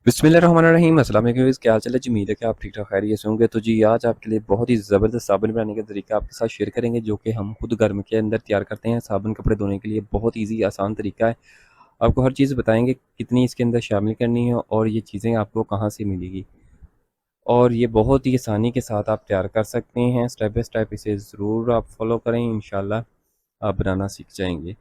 बिस्मिल्लाहिर्रहमानिर्रहीम। अस्सलाम वालेकुम। क्या हाल चाल है जी? उम्मीद है कि आप ठीक ठाक खैरियत से होंगे। तो जी आज आपके लिए बहुत ही ज़बरदस्त साबुन बनाने का तरीका आपके साथ शेयर करेंगे, जो कि हम खुद घर में के अंदर तैयार करते हैं। साबुन कपड़े धोने के लिए बहुत ईजी आसान तरीका है। आपको हर चीज़ बताएंगे कितनी इसके अंदर शामिल करनी है और ये चीज़ें आपको कहाँ से मिलेगी, और ये बहुत ही आसानी के साथ आप तैयार कर सकते हैं। स्टेप बाय स्टेप इसे ज़रूर आप फॉलो करें, इंशाल्लाह आप बनाना सीख जाएंगे।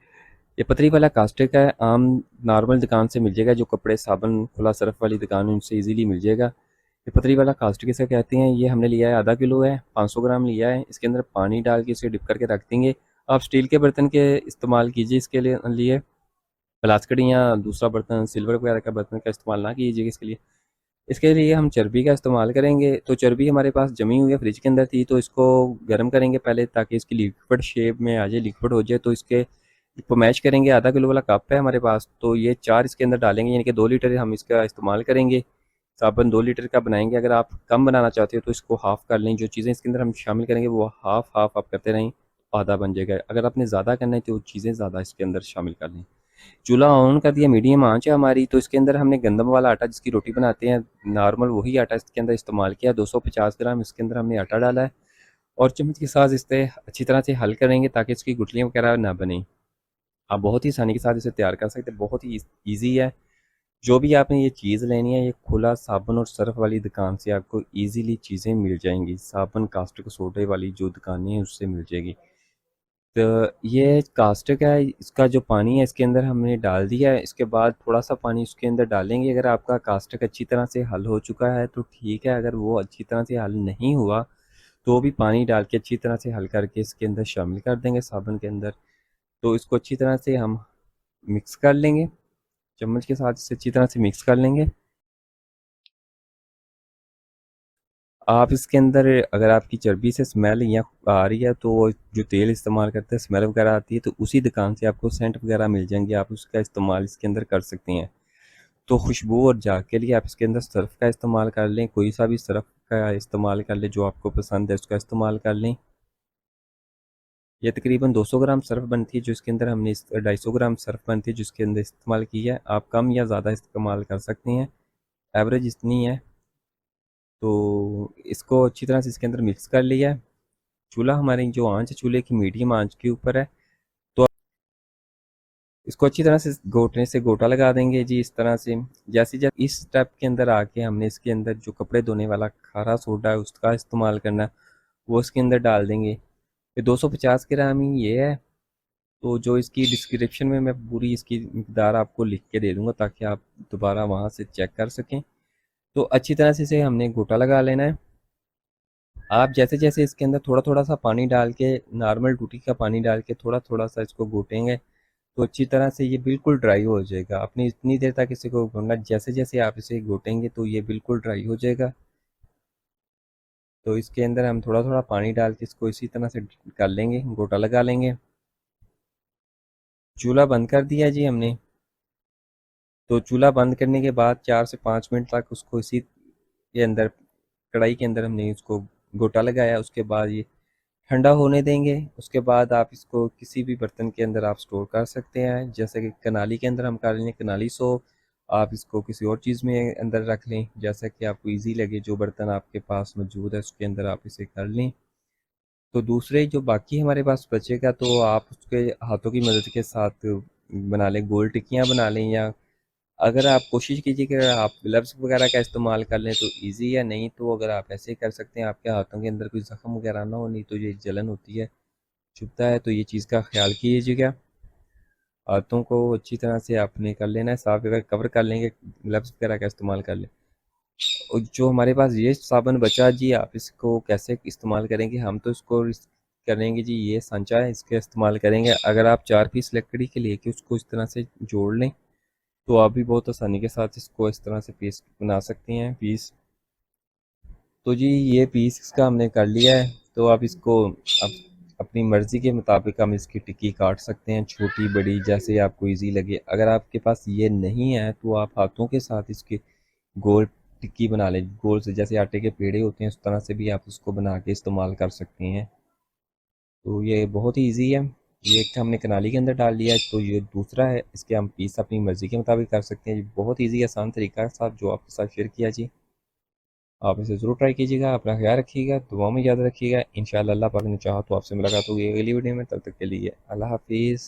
ये पतली वाला कास्टिक है, आम नॉर्मल दुकान से मिल जाएगा। जो कपड़े साबुन खुला सरफ वाली दुकान है उनसे इजीली मिल जाएगा। ये पतली वाला कास्टिक इसे कहते हैं। ये हमने लिया है, आधा किलो है, 500 ग्राम लिया है। इसके अंदर पानी डाल के इसे डिप करके रख देंगे। आप स्टील के बर्तन के इस्तेमाल कीजिए इसके लिए प्लास्टिक या दूसरा बर्तन सिल्वर वगैरह का बर्तन का इस्तेमाल ना कीजिए इसके लिए। इसके लिए हम चर्बी का इस्तेमाल करेंगे। तो चर्बी हमारे पास जमी हुई है, फ्रिज के अंदर थी, तो इसको गर्म करेंगे पहले ताकि इसकी लिक्विड शेप में आ जाए, लिक्विड हो जाए। तो इसके इसको मैश करेंगे। आधा किलो वाला कप है हमारे पास, तो ये 4 इसके अंदर डालेंगे, यानी कि 2 लीटर हम इसका इस्तेमाल करेंगे। साबुन 2 लीटर का बनाएंगे। अगर आप कम बनाना चाहते हो तो इसको हाफ़ कर लें। जो चीज़ें इसके अंदर हम शामिल करेंगे वो हाफ़ हाफ़ आप करते रहें, आधा बन जाएगा। अगर आपने ज़्यादा करना है तो चीज़ें ज़्यादा इसके अंदर शामिल कर लें। चूल्हा ऑन कर दिया, मीडियम आंच है हमारी। तो इसके अंदर हमने गंदम वाला आटा, जिसकी रोटी बनाते हैं नॉर्मल, वही आटा इसके अंदर इस्तेमाल किया। 250 ग्राम इसके अंदर हमने आटा डाला है और चम्मच के साथ इसे अच्छी तरह से हल करेंगे ताकि इसकी गुठलियाँ वगैरह ना बने। आप बहुत ही आसानी के साथ इसे तैयार कर सकते हैं, बहुत ही ईजी है। जो भी आपने ये चीज़ लेनी है, ये खुला साबुन और सर्फ वाली दुकान से आपको ईजीली चीज़ें मिल जाएंगी। साबुन कास्टिक सोडे वाली जो दुकानें हैं उससे मिल जाएगी। तो ये कास्टिक है, इसका जो पानी है इसके अंदर हमने डाल दिया है। इसके बाद थोड़ा सा पानी उसके अंदर डालेंगे। अगर आपका कास्टिक अच्छी तरह से हल हो चुका है तो ठीक है, अगर वो अच्छी तरह से हल नहीं हुआ तो भी पानी डाल के अच्छी तरह से हल करके इसके अंदर शामिल कर देंगे साबुन के अंदर। तो इसको अच्छी तरह से हम मिक्स कर लेंगे, चम्मच के साथ इसे अच्छी तरह से मिक्स कर लेंगे। आप इसके अंदर अगर आपकी चर्बी से स्मेल या आ रही है तो जो तेल इस्तेमाल करते हैं स्मेल वगैरह आती है, तो उसी दुकान से आपको सेंट वगैरह मिल जाएंगे, आप उसका इस्तेमाल इसके अंदर कर सकते हैं। तो खुशबू और झाग के लिए आप इसके अंदर सर्फ का इस्तेमाल कर लें, कोई सा भी सर्फ का इस्तेमाल कर लें जो आपको पसंद है उसका इस्तेमाल कर लें। ये तकरीबन 200 ग्राम सर्फ बनती है, जो इसके अंदर हमने 250 ग्राम सर्फ बनती है जिसके अंदर इस्तेमाल की है। आप कम या ज़्यादा इस्तेमाल कर सकते हैं, एवरेज इतनी है। तो इसको अच्छी तरह से इसके अंदर मिक्स कर लिया है। चूल्हा हमारी जो आंच है चूल्हे की मीडियम आंच के ऊपर है। तो इसको अच्छी तरह से घोटने से गोटा लगा देंगे जी, इस तरह से। जैसे जैसे इस स्टेप के अंदर आके हमने इसके अंदर जो कपड़े धोने वाला खारा सोडा है उसका इस्तेमाल करना है, वो इसके अंदर डाल देंगे। ये 250 ग्राम ही ये है। तो जो इसकी डिस्क्रिप्शन में मैं पूरी इसकी मकदार आपको लिख के दे दूंगा ताकि आप दोबारा वहाँ से चेक कर सकें। तो अच्छी तरह से इसे हमने गोटा लगा लेना है। आप जैसे जैसे इसके अंदर थोड़ा थोड़ा सा पानी डाल के, नॉर्मल टूटी का पानी डाल के थोड़ा थोड़ा सा इसको घोटेंगे तो अच्छी तरह से ये बिल्कुल ड्राई हो जाएगा। आपने इतनी देर तक इसे को घोटना, जैसे जैसे आप इसे घोटेंगे तो ये बिल्कुल ड्राई हो जाएगा। तो इसके अंदर हम थोड़ा थोड़ा पानी डाल के इसको इसी तरह से कर लेंगे, गोटा लगा लेंगे। चूल्हा बंद कर दिया जी हमने। तो चूल्हा बंद करने के बाद 4 से 5 मिनट तक उसको इसी के अंदर, कढ़ाई के अंदर हमने इसको गोटा लगाया। उसके बाद ये ठंडा होने देंगे। उसके बाद आप इसको किसी भी बर्तन के अंदर आप स्टोर कर सकते हैं, जैसे कि कनाली के अंदर हम कर लें, कनाली सो। आप इसको किसी और चीज़ में अंदर रख लें, जैसा कि आपको इजी लगे, जो बर्तन आपके पास मौजूद है उसके अंदर आप इसे कर लें। तो दूसरे जो बाकी हमारे पास बचेगा तो आप उसके हाथों की मदद के साथ बना लें, गोल टिक्कियाँ बना लें। या अगर आप कोशिश कीजिए कि आप ग्लव्स वगैरह का इस्तेमाल कर लें तो ईजी है, नहीं तो अगर आप ऐसे ही कर सकते हैं, आपके हाथों के अंदर कोई जख्म वगैरह ना हो, नहीं तो ये जलन होती है, चुभता है। तो ये चीज़ का ख्याल कीजिएगा। हाथों को अच्छी तरह से आपने कर लेना है साफ, अगर कवर कर लेंगे ग्लव्स वगैरह का इस्तेमाल कर लें। और जो हमारे पास ये साबुन बचा जी, आप इसको कैसे इस्तेमाल करेंगे? हम तो इसको करेंगे जी, ये सांचा है इसका इस्तेमाल करेंगे। अगर आप 4 पीस लकड़ी के लेके उसको इस तरह से जोड़ लें तो आप भी बहुत आसानी के साथ इसको इस तरह से पीस बना सकते हैं, पीस। तो जी ये पीस इसका हमने कर लिया है। तो आप इसको अपनी मर्ज़ी के मुताबिक हम इसकी टिक्की काट सकते हैं, छोटी बड़ी जैसे आपको इजी लगे। अगर आपके पास ये नहीं है तो आप हाथों के साथ इसकी गोल टिक्की बना लें, गोल से, जैसे आटे के पेड़े होते हैं उस तरह से भी आप उसको बना के इस्तेमाल कर सकते हैं। तो ये बहुत ही ईजी है। ये एक हमने कनाली के अंदर डाल दिया है, तो ये दूसरा है, इसके हम पीस अपनी मर्ज़ी के मुताबिक कर सकते हैं। ये बहुत ईज़ी आसान तरीका है साहब जो आपके साथ शेयर किया जी। आप इसे ज़रूर ट्राई कीजिएगा। अपना ख्याल रखिएगा, दुआ में याद रखिएगा। इंशाअल्लाह अल्लाह पाक ने चाहा तो आपसे मुलाकात होगी अगली वीडियो में। तब तक के लिए अल्लाह हाफिज़।